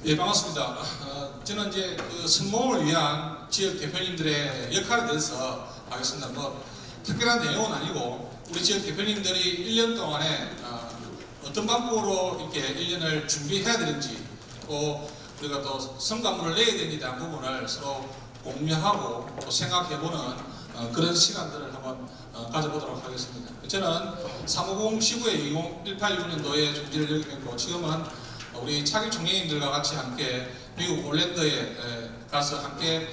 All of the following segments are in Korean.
예, 반갑습니다. 저는 이제 그 성공을 위한 지역 대표님들의 역할에 대해서 하겠습니다. 뭐 특별한 내용은 아니고 우리 지역 대표님들이 1년 동안에 어떤 방법으로 이렇게 1년을 준비해야 되는지, 또 우리가 또 성과물을 내야 되는지에 대한 부분을 서로 공유하고 또 생각해보는 그런 시간들을 한번 가져보도록 하겠습니다. 저는 350 시구의 1829년도에 종지를 열겠고, 지금은 우리 차기 총장님들과 같이 함께 미국 올랜드에 가서 함께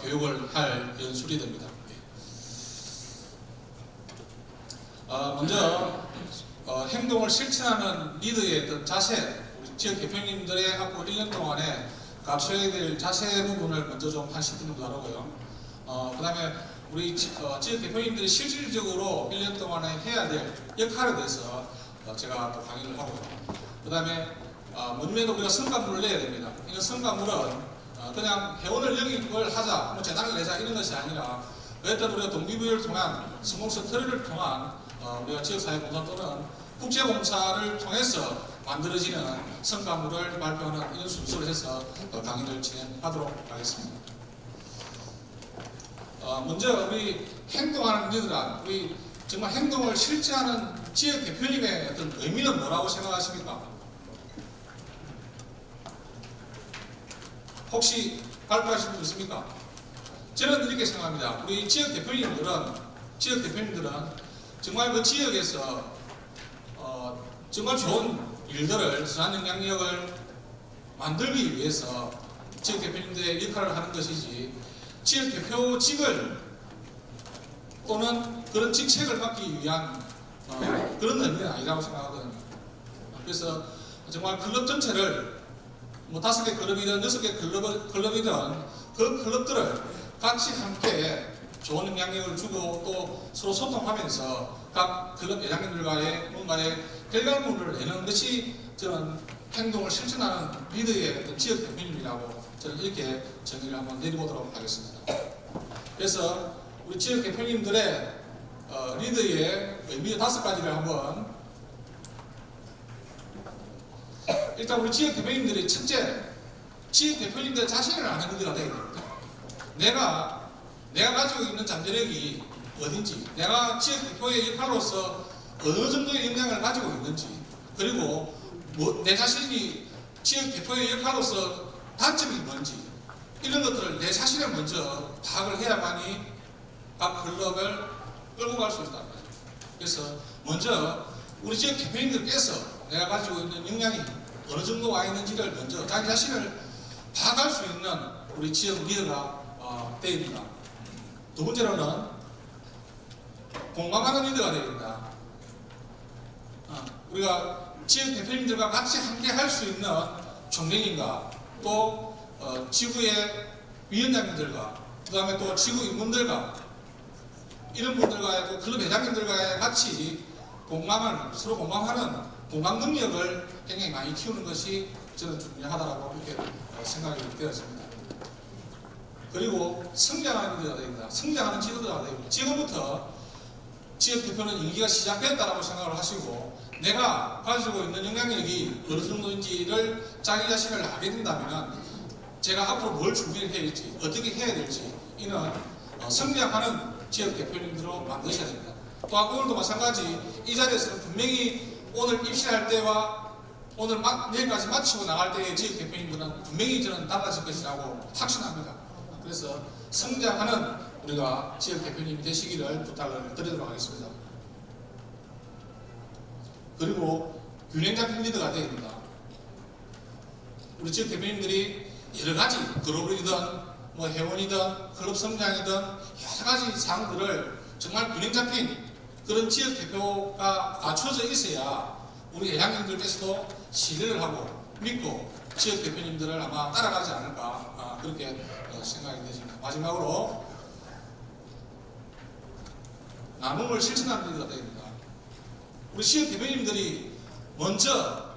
교육을 할 연수리 됩니다. 먼저 행동을 실천하는 리더의 어떤 자세, 우리 지역 대표님들의 앞으로 1년 동안에 갖춰야 될 자세 부분을 먼저 좀 한 10분 정도 하고요. 그 다음에 우리 지역 대표님들이 실질적으로 1년 동안에 해야 될 역할에 대해서 제가 또 강의를 하고요. 그 다음에 먼저 우리가 성과물을 내야 됩니다. 이 성과물은 그냥 회원을 영입을 하자, 뭐 재단을 내자 이런 것이 아니라, 어떤 우리가 동기부여를 통한 성공서 트리를 통한 우리가 지역사회봉사 또는 국제봉사를 통해서 만들어지는 성과물을 발표하는 이런 순서로 해서 강의를 진행하도록 하겠습니다. 먼저 우리 행동하는 리더란, 우리 정말 행동을 실제하는 지역 대표님의 어떤 의미는 뭐라고 생각하십니까? 혹시 발표하실 분 있습니까? 저는 이렇게 생각합니다. 우리 지역 대표님들은 정말 그 지역에서 정말 좋은 일들을, 선한 영향력을 만들기 위해서 지역 대표님들의 역할을 하는 것이지, 지역 대표직을 또는 그런 직책을 받기 위한 그런 의미는 아니라고 생각하거든요. 그래서 정말 클럽 전체를 뭐 5개 클럽이든 6개 클럽이든 그 클럽들을 같이 함께 좋은 영향력을 주고 또 서로 소통하면서 각 클럽 회장님들과의 뭔가의 결과물을 내는 것이 저는 행동을 실천하는 리더의 어떤 지역 대표님이라고 저는 이렇게 정의를 한번 내려보도록 하겠습니다. 그래서 우리 지역 대표님들의 리더의 의미 5가지를 한번, 일단 우리 지역 대표님들이 첫째, 지역 대표님들 자신을 아는 리더가 되어야 됩니다. 내가 가지고 있는 잠재력이 어딘지, 내가 지역 대표의 역할로서 어느 정도의 역량을 가지고 있는지, 그리고 내 자신이 지역 대표의 역할로서 단점이 뭔지, 이런 것들을 내 자신을 먼저 파악을 해야만이 각 클럽을 끌고 갈 수 있다는 거죠. 그래서 먼저 우리 지역 대표님들께서 내가 가지고 있는 역량이 어느 정도 와 있는지를 먼저 자기 자신을 파악할 수 있는 우리 지역 리더가 되어야 됩니다. 두 번째로는 공감하는 리더가 되어야 된다. 우리가 지역 대표님들과 같이 함께 할 수 있는 총장님과 또 지구의 위원장님들과, 그 다음에 또 지구 인문들과, 이런 분들과의 또 클럽 회장님들과의 같이 서로 공감하는 공감 능력을 굉장히 많이 키우는 것이 저는 중요하다고 그렇게 생각이 되었습니다. 그리고 성장하는 리더가 됩니다. 성장하는 지도자가 됩니다. 지금부터 지역 대표는 임기가 시작됐다고 생각을 하시고, 내가 가지고 있는 영향력이 어느 정도인지를 자기 자신을 알게 된다면 제가 앞으로 뭘 준비를 해야 될지, 어떻게 해야 될지, 이는 성장하는 지역 대표님들로 만드셔야 됩니다. 또한 오늘도 마찬가지, 이 자리에서는 분명히 오늘 입실할 때와 오늘 내일까지 마치고 나갈 때의 지역 대표님들은 분명히 저는 달라질 것이라고 확신합니다. 그래서 성장하는 우리가 지역 대표님이 되시기를 부탁을 드리도록 하겠습니다. 그리고 균형 잡힌 리더가 되어야 됩니다. 우리 지역 대표님들이 여러 가지 그룹이든 뭐 회원이든 클럽 성장이든 여러 가지 사항들을 정말 균형 잡힌 그런 지역 대표가 갖춰져 있어야 우리 회장님들께서도 신뢰를 하고 믿고 지역 대표님들을 아마 따라가지 않을까, 그렇게 생각이 되십니다. 마지막으로 나눔을 실천하는 리더가 됩니다. 우리 지역 대표님들이 먼저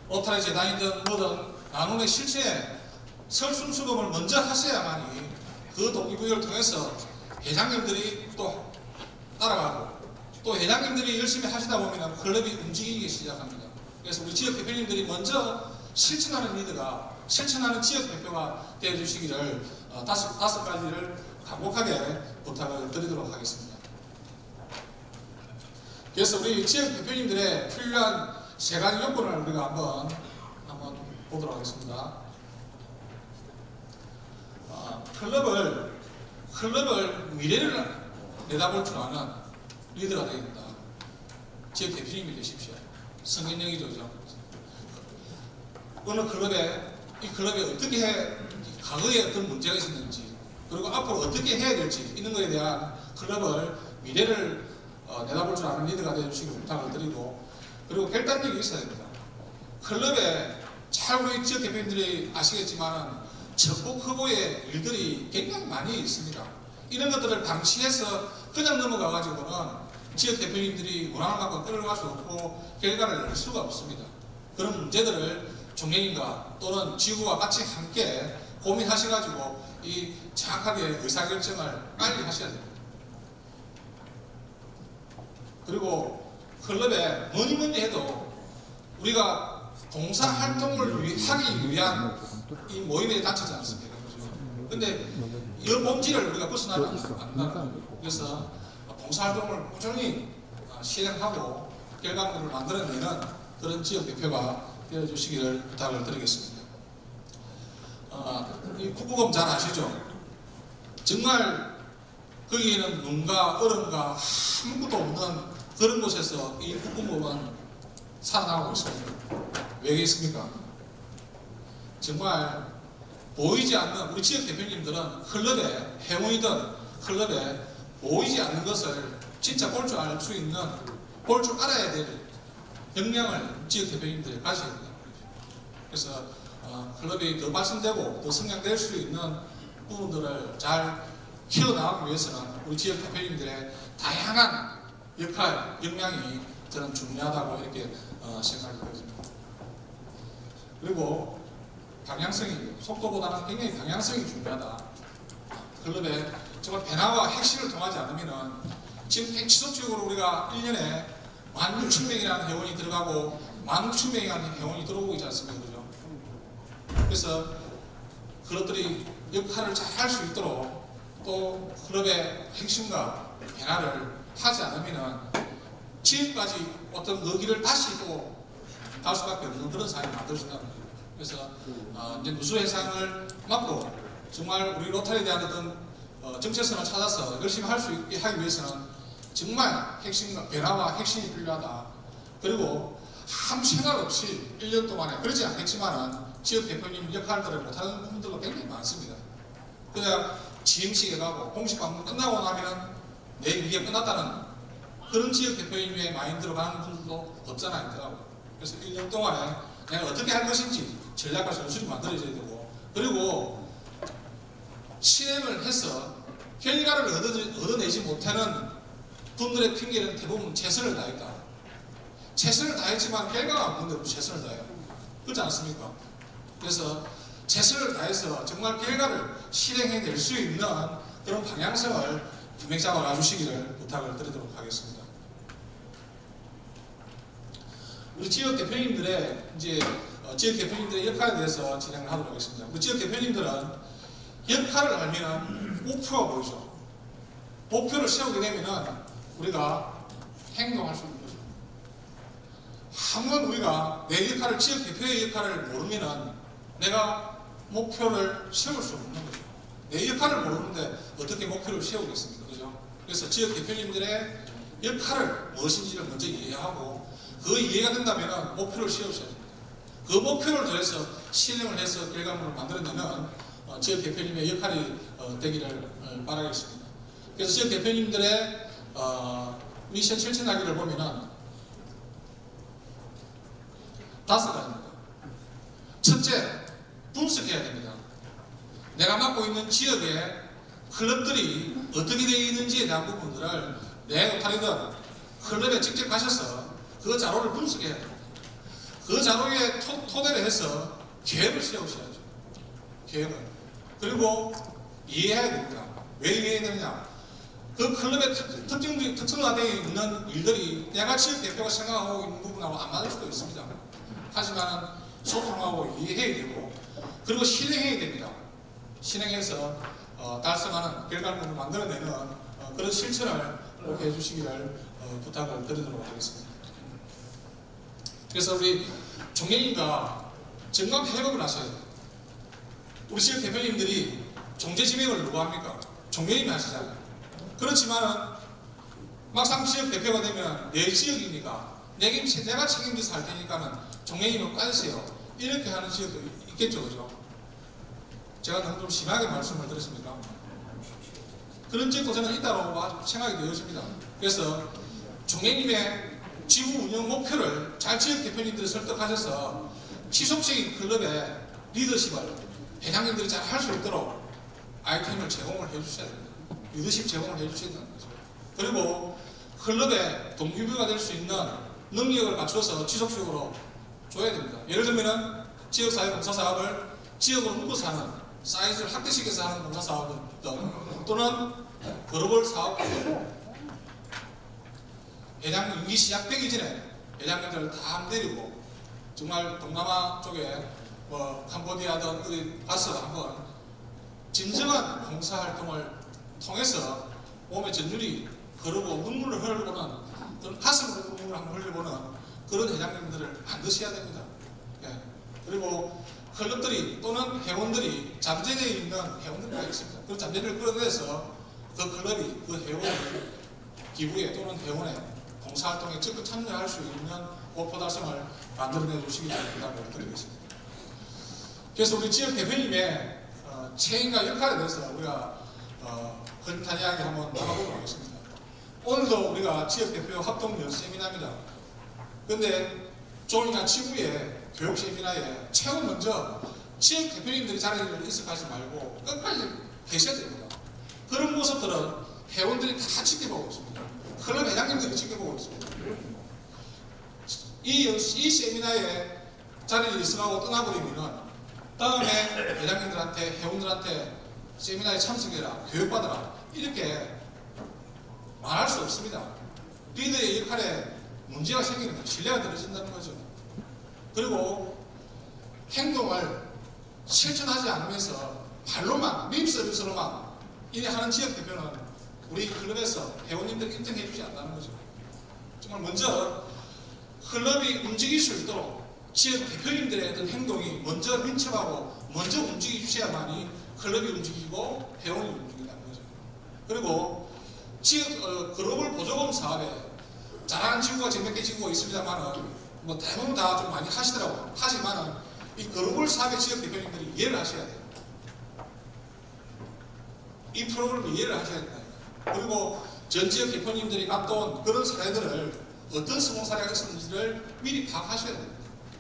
로타리 재단이든 뭐든 나눔의 실체에 설순수금을 먼저 하셔야만이 그 동기부여를 통해서 회장님들이 또 따라가고, 또 회장님들이 열심히 하시다 보면 클럽이 움직이기 시작합니다. 그래서 우리 지역 대표님들이 먼저 실천하는 리더가, 실천하는 지역 대표가 되어주시기를 다섯 가지를 간곡하게 부탁을 드리도록 하겠습니다. 그래서 우리 지역 대표님들의 필요한 세 가지 요건을 우리가 한번 보도록 하겠습니다. 클럽을 미래를 내다볼 줄 아는 리더가 되겠다. 지역 대표님이 되십시오. 성인영이죠. 어느 클럽에, 이 클럽에 어떻게 과거에 어떤 문제가 있었는지, 그리고 앞으로 어떻게 해야 될지, 이런 것에 대한 클럽을 미래를 내다볼 줄 아는 리더가 되어주시기 부탁을 드리고, 그리고 결단력이 있어야 됩니다. 클럽에 잘 우리 지역 대표님들이 아시겠지만 적복 후보의 일들이 굉장히 많이 있습니다. 이런 것들을 방치해서 그냥 넘어가가지고는 지역 대표님들이 원하는 만큼 끌어갈 수 없고 결과를 낼 수가 없습니다. 그런 문제들을 총회인과 또는 지구와 같이 함께 고민하셔가지고 이 정확하게 의사결정을 빨리 하셔야 됩니다. 그리고 클럽에 뭐니 해도 우리가 봉사활동을 하기 위한 이 모임에 다치지 않습니까? 근데 이 본질을 우리가 벗어나면 안 된다는 거예요. 그래서 봉사활동을 꾸준히 실행하고 결과물을 만들어내는 그런 지역 대표가 되어주시기를 부탁을 드리겠습니다. 이 국부검 잘 아시죠? 정말 거기에는 눈과 얼음과 아무것도 없는 그런 곳에서 이 국부검은 살아나가고 있습니다. 왜 그렇습니까? 정말 보이지 않는 우리 지역 대표님들은 클럽에 회원이든 클럽에 보이지 않는 것을 진짜 볼 줄 알 수 있는, 볼 줄 알아야 될 역량을 지역 대표님들이 가져야 된다. 그래서 클럽이 더 발전되고 더 성장될 수 있는 부분들을 잘 키워나가기 위해서는 우리 지역 대표님들의 다양한 역할, 역량이 저는 중요하다고 이렇게 생각이 되어집니다. 그리고 방향성이, 속도보다는 굉장히 방향성이 중요하다. 클럽에 정말 변화와 혁신을 통하지 않으면은 지금 지속적으로 우리가 1년에 16,000명이라는 회원이 들어가고 16,000명이라는 회원이 들어오고 있지 않습니까? 그죠? 그래서 그것들이 역할을 잘 할 수 있도록 또 클럽의 혁신과 변화를 하지 않으면은 지금까지 어떤 그 길을 다시 또 갈 수밖에 없는 그런 상황이 만들어진다는 거예요. 그래서 이제 누수 해상을 막고 정말 우리 로타리에 대한 어떤 정체성을 찾아서 열심히 할 수 있게 하기 위해서는 정말 혁신과 변화와 혁신이 필요하다. 그리고 아무 생각 없이 1년 동안에 그렇지 않겠지만은 지역 대표님 역할들을 못하는 분들도 굉장히 많습니다. 그냥 지임식에 가고 공식 방문 끝나고 나면은 내일 이게 끝났다는 그런 지역 대표님의 마인드로 가는 분들도 없잖아 있더라고요. 그래서 1년 동안에 내가 어떻게 할 것인지 전략과 전술이 만들어져야 되고, 그리고 실행을 해서 결과를 얻어내지 못하는 분들의 핑계는 대부분 최선을 다했다. 최선을 다했지만 결과가 없는데 왜 최선을 다해요? 그렇지 않습니까? 그래서 최선을 다해서 정말 결과를 실행해낼 수 있는 그런 방향성을 분명히 잡아가 주시기를 부탁을 드리도록 하겠습니다. 우리 지역 대표님들의 지역 대표님들의 역할에 대해서 진행을 하도록 하겠습니다. 우리 지역 대표님들은 역할을 알면 목표가 보이죠. 목표를 세우게 되면 우리가 행동할 수 있는 거죠. 한번 우리가 내 역할을, 지역 대표의 역할을 모르면 내가 목표를 세울 수 없는 거죠. 내 역할을 모르는데 어떻게 목표를 세우겠습니까? 그죠? 그래서 지역 대표님들의 역할을 무엇인지를 먼저 이해하고 그 이해가 된다면 목표를 세우셔야 됩니다. 그 목표를 더해서 실행을 해서 결과물을 만들어내면 지역 대표님의 역할이 되기를 바라겠습니다. 그래서 지역 대표님들의 미션 실천하기를 보면은 5가지입니다. 첫째, 분석해야 됩니다. 내가 맡고 있는 지역의 클럽들이 어떻게 되어 있는지에 대한 부분들을 내 로타리든 클럽에 직접 가셔서 그 자료를 분석해야 됩니다. 그 자료에 토대를 해서 계획을 세우셔야죠. 계획을. 그리고 이해해야 됩니다. 왜 이해해야 되느냐? 그 클럽의 특성화되어 있는 일들이 내가 지역 대표가 생각하고 있는 부분하고 안 맞을 수도 있습니다. 하지만 소통하고 이해해야 되고, 그리고 실행해야 됩니다. 실행해서 달성하는 결과물을 만들어내는 그런 실천을 꼭 해주시기를 부탁을 드리도록 하겠습니다. 그래서 우리 종례님과 정감 회복을 하셔야 돼요. 우리 지역 대표님들이 종제 지명을 누가 합니까? 종례님이 하시잖아요. 그렇지만은 막상 지역 대표가 되면 내 지역이니까 내가 책임져서 할 테니까는 종례님은 빠지세요. 이렇게 하는 지역도 있겠죠, 그죠? 제가 너무 좀 심하게 말씀을 드렸습니까? 그런 지역도 저는 있다고 생각이 되어집니다. 그래서 종례님의 지구 운영 목표를 잘 지역 대표님들이 설득하셔서 지속적인 클럽의 리더십을 회장님들이 잘 할 수 있도록 아이템을 제공을 해주셔야 됩니다. 리더십 제공을 해주셔야 되는 거죠. 그리고 클럽의 동기부여가 될 수 있는 능력을 갖춰서 지속적으로 줘야 됩니다. 예를 들면 지역사회 봉사사업을 지역으로 묶어서 하는, 사이즈를 확대시켜서 하는 봉사사업이든, 또는 글로벌 사업들, 회장 임기 시작되기 전에 회장님들을 다 데리고 정말 동남아 쪽에 캄보디아든 어디 가서 한번 진정한 봉사활동을 통해서 몸에 전율이 흐르고 눈물을 흘려보는, 그런 가슴으로 눈물을 한번 흘려보는 그런 회장님들을 만드셔야 됩니다. 예. 그리고 클럽들이 또는 회원들이 잠재되어 있는 회원들이 있습니다. 그 잠재를 끌어내서 그 클럽이 그 회원의 기부에 또는 회원의 봉사활동에 적극 참여할 수 있는 목표 달성을 만들어내 주시기 바랍니다. 드리겠습니다. 그래서 우리 지역 대표님의 책임과 역할에 대해서 우리가 흔탄하게 한번 나가보도록 하겠습니다. 오늘도 우리가 지역대표 합동연 세미나입니다. 그런데 조이나 지구의 교육 세미나에 최고 먼저 지역 대표님들이 자리를 이습하지 말고 끝까지 계셔야 됩니다. 그런 모습들은 회원들이 다 지켜보고 있습니다. 클럽 회장님들이 지켜보고 있습니다. 이 세미나에 자리를 이습하고 떠나버리면 다음에 회장님들한테, 회원들한테 세미나에 참석해라, 교육받아라 이렇게 말할 수 없습니다. 리더의 역할에 문제가 생기는 거죠. 신뢰가 떨어진다는 거죠. 그리고 행동을 실천하지 않으면서 말로만, 립서비스로만 이래 하는 지역 대표는 우리 클럽에서 회원님들 인정해 주지 않는다는 거죠. 정말 먼저 클럽이 움직일 수 있도록 지역 대표님들의 어떤 행동이 먼저 민첩하고 먼저 움직여 주셔야만이 클럽이 움직이고 회원이 움직인다는 거죠. 그리고 지역 글로벌 보조금 사업에 잘하는 지구가 몇개 지구가 있습니다만은 뭐 대부분 다 좀 많이 하시더라고요. 하지만은 이 글로벌 사업의 지역 대표님들이 이해를 하셔야 돼요. 이 프로그램을 이해를 하셔야 된다. 그리고 전 지역 대표님들이 갔던 그런 사례들을 어떤 성공 사례가 있었는지를 미리 파악하셔야 됩니다.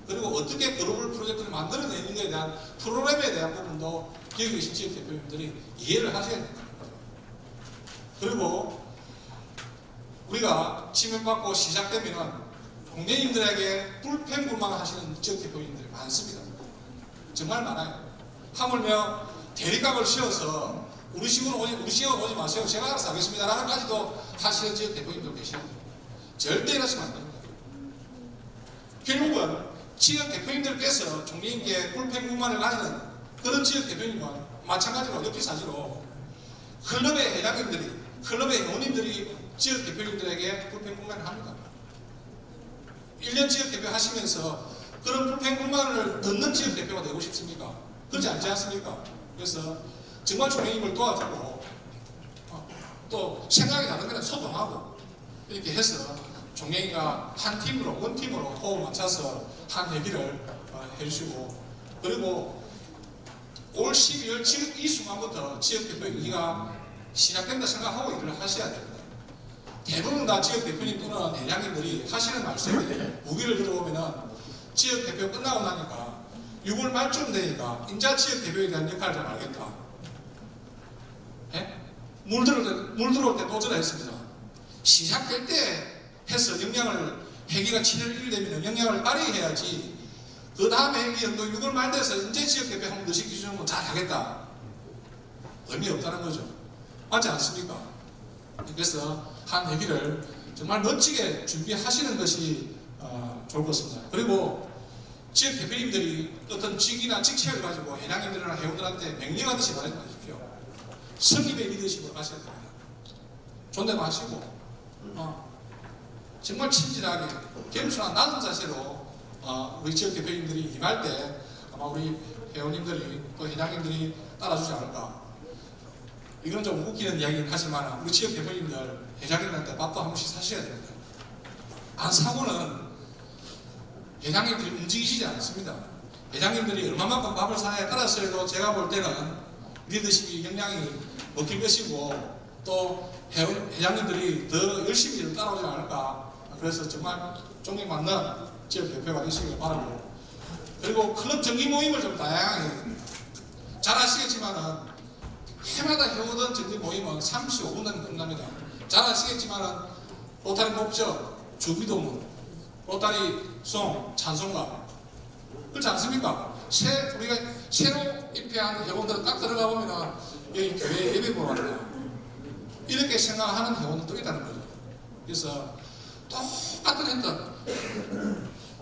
그리고 어떻게 글로벌 프로젝트를 만들어내는 것에 대한 프로그램에 대한 부분도 여기 계신 지역 대표님들이 이해를 하셔야 됩니다. 그리고 우리가 지명받고 시작되면 동네인들에게 불평불만하시는 지역 대표님들이 많습니다. 정말 많아요. 하물며 대리값을 씌워서 우리 지역으로 오지 마세요. 제가 알아서 하겠습니다. 라는까지도 하시는 지역 대표님들 계십니다. 절대 이러시면 안 됩니다. 결국은 지역 대표님들께서 총리님께 불평불만을 가지는 그런 지역 대표님은 마찬가지로 역지사지로 클럽의 회장님들이, 클럽의 회원님들이 지역 대표님들에게 불평불만을 합니다. 1년 지역 대표 하시면서 그런 불평불만을 듣는 지역 대표가 되고 싶습니까? 그렇지 않지 않습니까? 그래서 정말 총리님을 도와주고 또 생각이 다른 거는 소통하고 이렇게 해서 종례가 한 팀으로, 원팀으로 호흡을 맞춰서 한 얘기를 해주시고, 그리고 올 12월 이 순간부터 지역대표 임기가 시작된다 생각하고 일을 하셔야 됩니다. 대부분 다 지역대표님 또는 회장님들이 하시는 말씀이 무기를 들어보면은 지역대표 끝나고 나니까 6월 말쯤 되니까 인자 지역대표에 대한 역할을 좀 알겠다. 예? 물 들어올 때 도전했습니다. 시작될 때 해서 회기가 7월 1일 되면 영향을 발휘해야지, 그 다음에 회기 연도 6월 말 돼서 이제 지역대표 한 번 더 시키시면 잘 하겠다. 의미 없다는 거죠. 맞지 않습니까? 그래서 한 회기를 정말 멋지게 준비하시는 것이 좋을 것 같습니다. 그리고 지역 대표님들이 어떤 직이나 직책을 가지고 회장님들이나 회원들한테 명령하듯이 말하지 마십시오. 성립의 리더십을 가셔야 됩니다. 존댓하시고 정말 친절하게 겸손한 낮은 자세로 우리 지역 대표님들이 임할 때 아마 우리 회원님들이 또 회장님들이 따라주지 않을까. 이건 좀 웃기는 이야기긴 하지만 우리 지역 대표님들 회장님들한테 밥도 한 번씩 사셔야 됩니다. 안 사고는 회장님들이 움직이시지 않습니다. 회장님들이 얼마만큼 밥을 사냐에 따라서도 제가 볼 때는 리더십이 역량이 먹힐 것이고 또 회장님들이 더 열심히 일을 따라오지 않을까. 그래서 정말 존경 받는 지역 대표가 되시길 바라고, 그리고 클럽 정기 모임을 좀 다양하게, 잘 아시겠지만은 해마다 해오던 정기 모임은 35분 안에 끝납니다. 잘 아시겠지만은 로타리 목적, 주비도문, 로타리 송, 찬송가, 그렇지 않습니까? 우리가 새로 입회한 회원들은 딱 들어가 보면은 여기 교회 예배 보러 왔네요. 이렇게 생각하는 회원들도 있다는 거죠. 그래서 똑같은 했던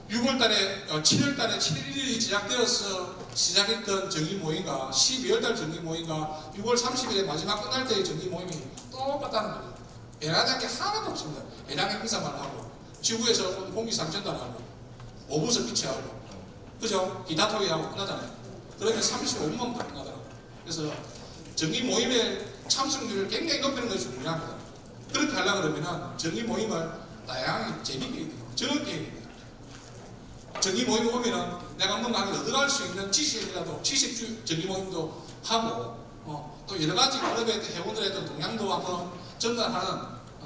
6월달에 7월달에 7일 1일이 제작되어서 시작했던 정기 모임과 12월달 정기 모임과 6월 30일에 마지막 끝날 때의 정기 모임이 똑같다는 거죠. 변화된 게 하나도 없습니다. 회장님 인사만 하고 지구에서 공기상 전달하고 오부서 피치하고 그죠? 기타 토의하고 끝나잖아요. 그러면 35분만 끝나더라고요. 그래서 정기 모임의 참석률을 굉장히 높이는 것이 중요합니다. 그렇게 하려고 그러면 정기 모임을 다양하게 재밌게 해야 돼요. 즐겁게 해야 돼요. 정기 모임에 오면은 내가 뭔가 얻어갈 수 있는 지식이라도 지식 정기 모임도 하고 또 여러 가지 클럽의 회원들의 동향도 한번 전달하는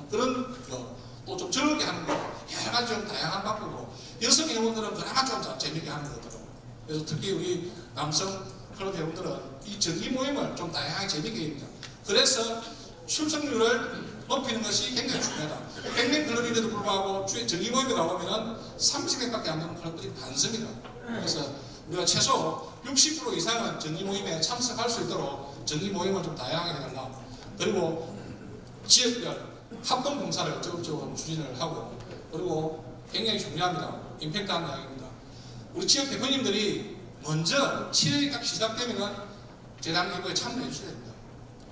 그런 거, 또 좀 즐겁게 하는 거, 여러 가지 좀 다양한 방법으로 여성 회원들은 그나마 좀 재밌게 하는 것 같더라고요. 그래서 특히 우리 남성 클럽 회원들은 이 정기 모임을 좀 다양하게 재밌게 해야 됩니다. 그래서 출석률을 높이는 것이 굉장히 중요하다. 100명 클럽인데도 불구하고 정기 모임에 나오면은 30명밖에 안 되는 클럽들이 많습니다. 그래서 우리가 최소 60% 이상은 정기 모임에 참석할 수 있도록 정기 모임을 좀 다양하게 해달라. 그리고 지역별 합동 봉사를 적극적으로 추진을 하고, 그리고 굉장히 중요합니다. 임팩트한 이야기입니다. 우리 지역 대표님들이 먼저 7일이 딱 시작되면은 재단 기부에 참여해 주셔야 됩니다.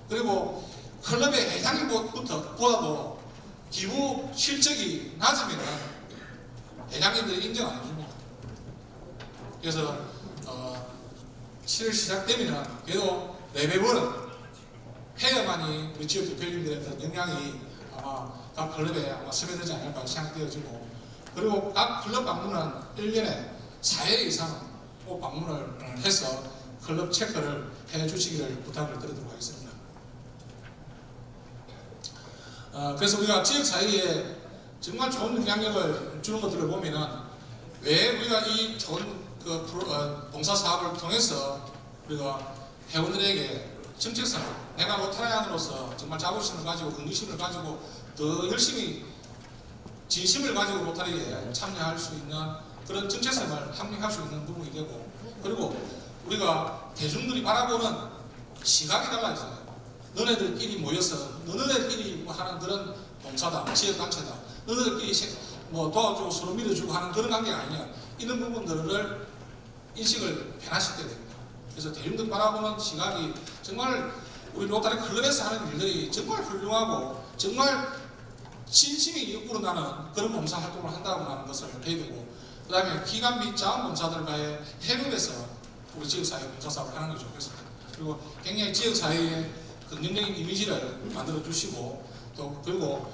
그리고 클럽의 회장님보다도 기부 실적이 낮으면은 회장님들이 인정 안 해줍니다. 그래서 7일 시작되면은 그래도 레벨은 해야만이 우리 지역 대표님들의 역량이 아마 각 클럽에 아마 스며들지 않을까 생각되어지고, 그리고 각 클럽 방문은 1년에 4회 이상은 꼭 방문을 해서 클럽 체크를 해주시기를 부탁을 드리도록 하겠습니다. 그래서 우리가 지역사회에 정말 좋은 영향력을 주는 것들을 보면은 왜 우리가 이 좋은 봉사사업을 통해서 우리가 회원들에게 정체성, 내가 로타리안으로서 정말 자부심을 가지고 긍지심을 가지고 더 열심히 진심을 가지고 로타리에 참여할 수 있는 그런 정체성을 합력할 수 있는 부분이 되고, 그리고 우리가 대중들이 바라보는 시각이 달라지잖아요. 너네들끼리 모여서 너네들끼리 하는 그런 봉사다, 지역단체다, 너네들끼리 도와주고 서로 믿어주고 하는 그런 관계가 아니냐, 이런 부분들을 인식을 변화시켜야 됩니다. 그래서 대중들 바라보는 시각이 정말 우리 로타리 클럽에서 하는 일들이 정말 훌륭하고 정말 진심이 우러나는 그런 봉사활동을 한다고 하는 것을 해야 되고, 그 다음에 기관 및 자원봉사들과의 협업에서 우리 지역사회 봉사사업을 하는 게 좋겠습니다. 그리고 굉장히 지역사회의 긍정적인 이미지를 만들어 주시고, 또 그리고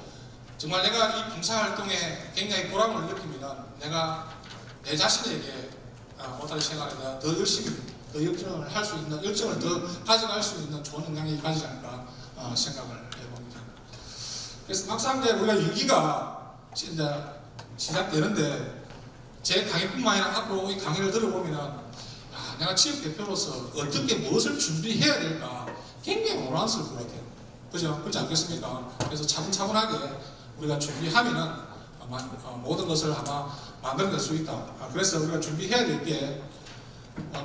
정말 내가 이 봉사활동에 굉장히 보람을 느낍니다. 내가 내 자신에게 로타리 생활에 대해 더 열심히 더 열정을 할 수 있는, 열정을 더 가져갈 수 있는 좋은 영향이 가지지 않을까 생각을 해봅니다. 그래서 막상 이제 우리가 6기가 이제 시작되는데 제 강의뿐만 아니라 앞으로 이 강의를 들어보면 내가 지역 대표로서 어떻게 무엇을 준비해야 될까 굉장히 혼란스러울 것 같아요. 그죠? 그렇지 않겠습니까? 그래서 차분차분하게 우리가 준비하면은 모든 것을 아마 만들어낼 수 있다. 그래서 우리가 준비해야 될 게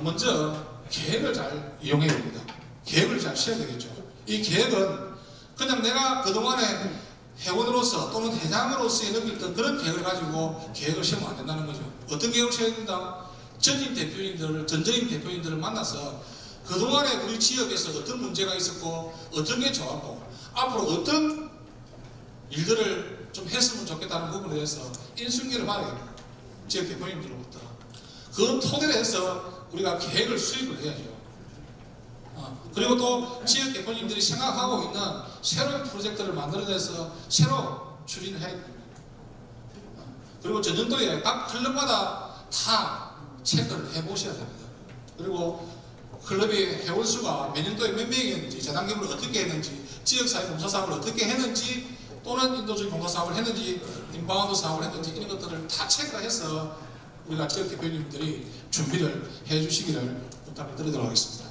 먼저 계획을 잘 이용해야 됩니다. 계획을 잘 세워야 되겠죠. 이 계획은 그냥 내가 그동안에 회원으로서 또는 회장으로서의 느꼈던 그런 계획을 가지고 계획을 세우면 안 된다는 거죠. 어떤 계획을 세워야 된다? 전임 대표님들을 만나서 그동안에 우리 지역에서 어떤 문제가 있었고 어떤 게 좋았고 앞으로 어떤 일들을 좀 했으면 좋겠다는 부분에 대해서 인수인계를 받아야 됩니다. 지역 대표님들로부터. 그 토대로 해서 우리가 계획을 수립을 해야죠. 그리고 또 지역 대표님들이 생각하고 있는 새로운 프로젝트를 만들어내서 새로 추진을 해야 됩니다. 그리고 전년도에 각 클럽마다 다 체크를 해보셔야 됩니다. 그리고 클럽의 회원수가 몇 년도에 몇 명이었는지, 재단 기부를 어떻게 했는지, 지역사회 봉사사업을 어떻게 했는지, 또는 인도적인 봉사사업을 했는지, 인바운드 사업을 했는지 이런 것들을 다 체크해서 우리가 지역 대표님들이 준비를 해주시기를 부탁을 드리도록 하겠습니다.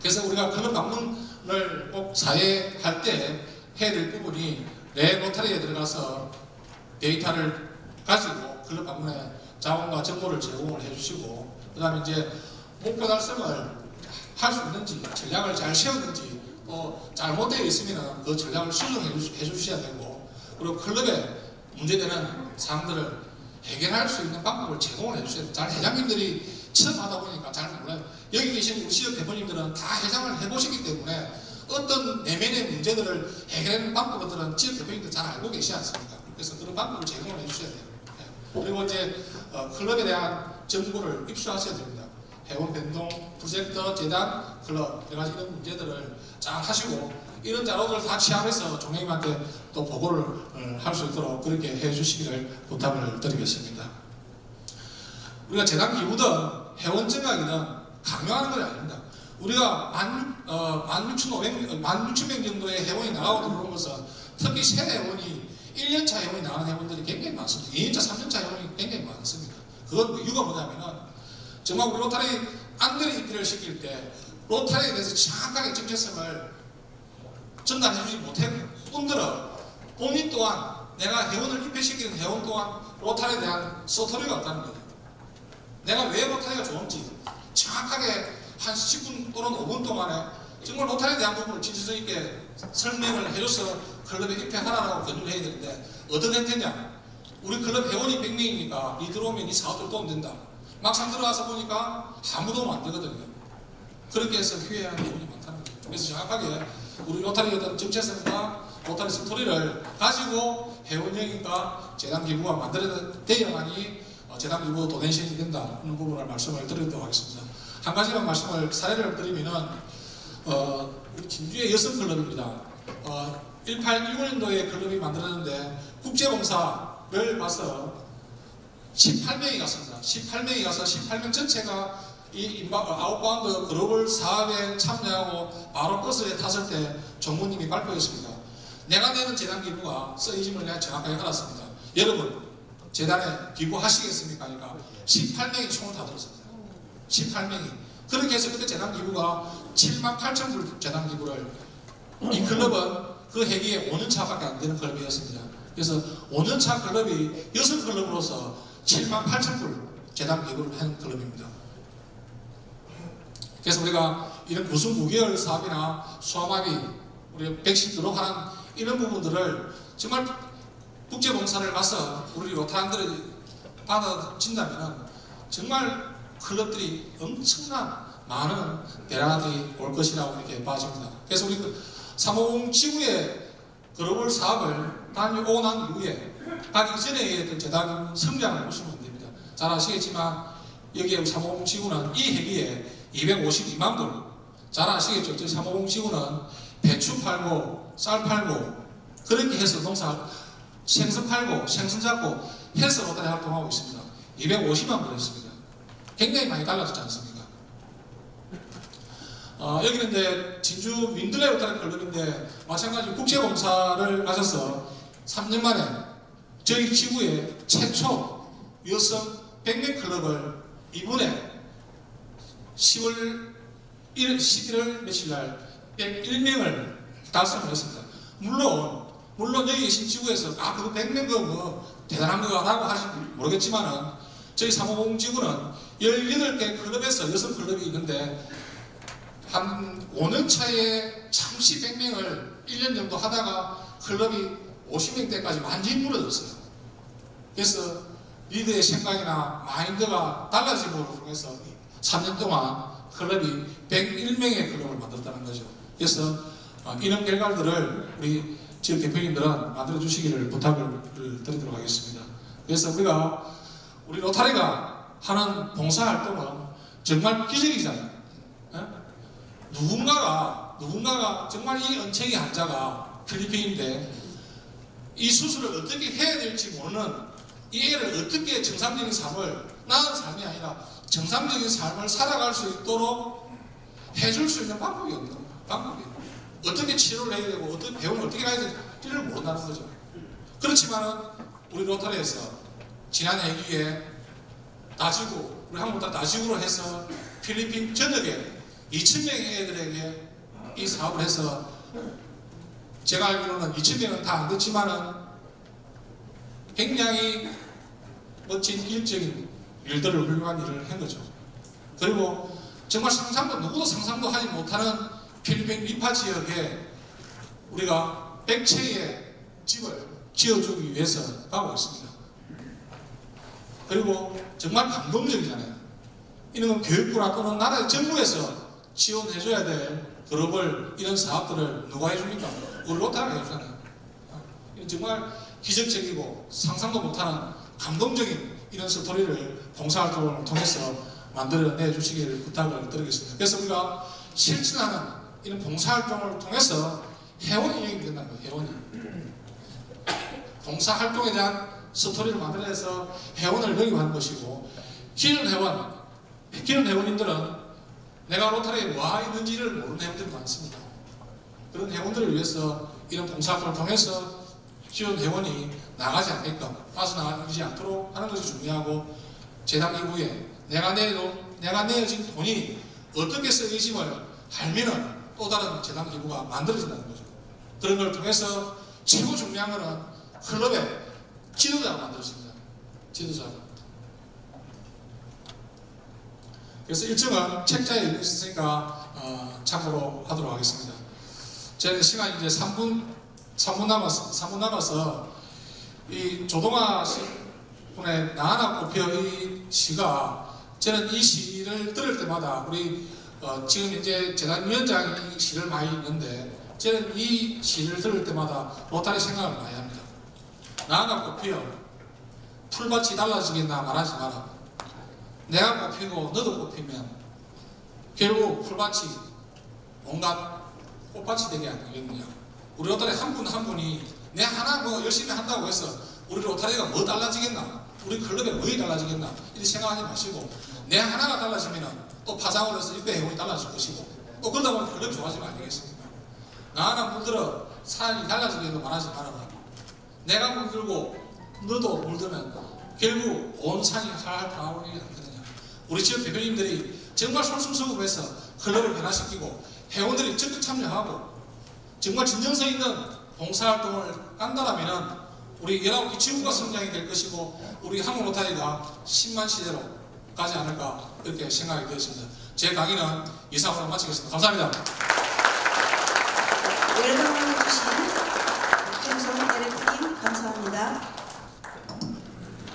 그래서 우리가 클럽 방문을 꼭 사회할 때 해야 될 부분이 내 로터리에 들어가서 데이터를 가지고 클럽 방문에 자원과 정보를 제공을 해주시고, 그 다음에 이제 목표 달성을 할 수 있는지, 전략을 잘 세웠는지, 또 잘못되어 있으면 그 전략을 수정해 주셔야 되고, 그리고 클럽에 문제되는 사항들을 해결할 수 있는 방법을 제공을 해주셔야 돼요. 잘 회장님들이 처음 하다 보니까 잘 몰라요. 여기 계신 우리 지역 대표님들은 다 회장을 해보시기 때문에 어떤 내면의 문제들을 해결하는 방법들은 지역 대표님들 잘 알고 계시지 않습니까? 그래서 그런 방법을 제공을 해주셔야 돼요. 그리고 이제 클럽에 대한 정보를 입수하셔야 됩니다. 회원 변동, 프로젝트, 재단, 클럽 여러 가지 이런 문제들을 잘 하시고, 이런 자료들을 다 취합해서 종회님한테 또 보고를 할 수 있도록 그렇게 해주시기를 부탁을 드리겠습니다. 우리가 재단 기부든 회원 증강이든 강요하는 건 아닙니다. 우리가 16,000명 정도의 회원이 나가고 들어오는 것은 특히 새 회원이 1년차 회원이 나가는 회원들이 굉장히 많습니다. 2년차, 3년차 회원이 굉장히 많습니다. 그건 이유가 뭐냐면은 정말 우리 로타리 안대를 입회를 시킬 때 로타리에 대해서 정확하게 정체성을 전달해주지 못했고, 분들은 본인 또한 내가 회원을 입회시키는 회원 또한 로타리에 대한 스토리가 없다는 거예요. 내가 왜 로타리가 좋은지 정확하게 한 10분 또는 5분 동안에 정말 로타리에 대한 부분을 진실성 있게 설명을 해줘서 클럽에 입회하라고 권유를 해야 되는데, 어떤 형태냐? 우리 클럽 회원이 100명이니까 니 들어오면 니 사업들 도움 된다. 막상 들어와서 보니까 아무 도움 안 되거든요. 그렇게 해서 후회하는 회원이 많다는 거예요. 그래서 정확하게 우리 로타리의 어떤 정체성과 로타리 스토리를 가지고 회원형인가 재단 기부가 만들어야만이 재단 기부 도네이션이 된다. 이런 부분을 말씀을 드리도록 하겠습니다. 한 가지만 사례를 드리면은 우리 진주의 여성클럽입니다. 1819년도에 클럽이 만들어졌는데 국제봉사를 봐서 18명이 갔습니다. 18명이 가서 18명 전체가 이 아웃바운드 글로벌 사업에 참여하고 바로 버스에 탔을 때 정부님이 발표했습니다. 내가 내는 재단 기부가 쓰여짐을 내가 정확하게 알았습니다. 여러분 재단에 기부하시겠습니까? 하니까 18명이 총을 다 들었습니다. 18명이. 그렇게 해서 그때 재단 기부가 78,000불 재단 기부를, 이 클럽은 그 해기에 5년차밖에 안 되는 클럽이었습니다. 그래서 5년차 클럽이 여성 클럽으로서 78,000불 재단 기부를 한 클럽입니다. 그래서 우리가 이런 구순 9개월 사업이나 수화마비, 우리 백신 들어가는 이런 부분들을 정말 국제봉사를 가서 우리 로타안들이 받아진다면 정말 클럽들이 엄청난 많은 대란들이 올 것이라고 이렇게 봐집니다. 그래서 우리 350 지구의 글로벌 사업을 다녀오고 난 이후에 가기 전에 했던 재단 성장을 보시면 됩니다. 잘 아시겠지만 여기에 350 지구는 이 해기에 252만 불, 잘 아시겠죠? 저희 350 지구는 배추 팔고 쌀 팔고 그렇게 해서 농사 생선 팔고 생선 잡고 해서 로타리 활동하고 있습니다. 250만 불 했습니다. 굉장히 많이 달라졌지 않습니까? 여기는 이제 진주 민들레 로타리 클럽인데 마찬가지로 국제봉사를 가셔서 3년 만에 저희 지구에 최초 여성 100명 클럽을 이번에 10월 11월 며칠 날 101명을 달성을 했습니다. 물론 여기 계신 지구에서 그거 100명 뭐 대단한 거라고 하실지 모르겠지만은 저희 350 지구는 18개 클럽에서 여성 클럽이 있는데 한 5년 차에 잠시 100명을 1년 정도 하다가 클럽이 50명 때까지 완전히 무너졌어요. 그래서 리더의 생각이나 마인드가 달라짐으로 통해서 3년 동안 클럽이 101명의 클럽을 만들었다는 거죠. 그래서 이런 결과들을 우리 지역 대표님들은 만들어 주시기를 부탁을 드리도록 하겠습니다. 그래서 우리 로타리가 하는 봉사활동은 정말 기적이잖아요. 누군가가 정말 이 은총의 환자가 필리핀인데 이 수술을 어떻게 해야 될지 모르는 이 애를 어떻게 정상적인 삶을, 나은 삶이 아니라 정상적인 삶을 살아갈 수 있도록 해줄 수 있는 방법이 없는 거예요. 방법이 어떻게 치료를 해야 되고 어떻게 배움을 어떻게 해야 될지를 모른다는 거죠. 그렇지만은 우리 로타리에서 지난 회기에 나지구, 우리 한국다 나지구로 해서 필리핀 전역에 2,000명의 애들에게 이 사업을 해서 제가 알기로는 2,000명은 다 안 됐지만은 굉장히 멋진 일적인 일들을 훌륭한 일을 한 거죠. 그리고 정말 누구도 상상도 하지 못하는 필리핀 리파 지역에 우리가 100채의 집을 지어주기 위해서 가고 있습니다. 그리고 정말 감동적이잖아요. 이런 교육부나 또는 나라 정부에서 지원해줘야 될 그룹을, 이런 사업들을 누가 해줍니까? 우리 로타리가 해주잖아요. 정말 기적적이고 상상도 못하는 감동적인 이런 스토리를 봉사활동을 통해서 만들어내 주시기를 부탁을 드리겠습니다. 그래서 우리가 실천하는 이런 봉사활동을 통해서 회원이 영입이 된다는 거예요. 회원이. 봉사활동에 대한 스토리를 만들어내서 회원을 영입하는 것이고, 기존 회원님들은 내가 로타리에 와 있는지를 모르는 회원들이 많습니다. 그런 회원들을 위해서 이런 봉사활동을 통해서 기존 회원이 나가지 않게끔, 빠져나가지 않도록 하는 것이 중요하고, 재단 기부에 내가 내어진 돈이 어떻게 쓰여짐을 알면은 또 다른 재단 기부가 만들어진다는 거죠. 그런 걸 통해서 최고 중요한 것은 클럽의 지도자가 만들어집니다. 지도자가. 그래서 일정은 책자에 있으니까 참고로 하도록 하겠습니다. 저는 시간이 이제 3분 남아서 이 조동아 분의 나하나 꽃피어 이 시가, 저는 이 시를 들을 때마다 우리 지금 이제 재단위원장이 시를 많이 읽는데, 저는 이 시를 들을 때마다 로타리 생각을 많이 합니다. 나하나 꽃피어 풀밭이 달라지겠나 말하지 마라. 내가 꽃피고 너도 꽃피면 결국 풀밭이 온갖 꽃밭이 되게 안 되겠느냐. 우리 로타리 한 분 한 분이 내 하나 열심히 한다고 해서 우리 로타리가 뭐 달라지겠나, 우리 클럽에 뭐가 달라지겠나 이렇게 생각하지 마시고, 내 하나가 달라지면 또 파장으로 해서 입회 회원이 달라질 것이고, 또 그러다 보면 클럽이 좋아지면 안 되겠습니까? 나하나 물들어 사람이 달라지겠다 말하지 말아라. 내가 물들고 너도 물들면 결국 온 산이 활활 타오르지 않거든요. 우리 지역 대표님들이 정말 솔선수범해서 클럽을 변화시키고 회원들이 적극 참여하고 정말 진정성 있는 봉사활동을 한다면 우리 19개 지구가 성장이 될 것이고, 우리 한국 로타리가 10만 시대로 가지 않을까, 그렇게 생각이 되었습니다. 제 강의는 이상으로 마치겠습니다. 감사합니다.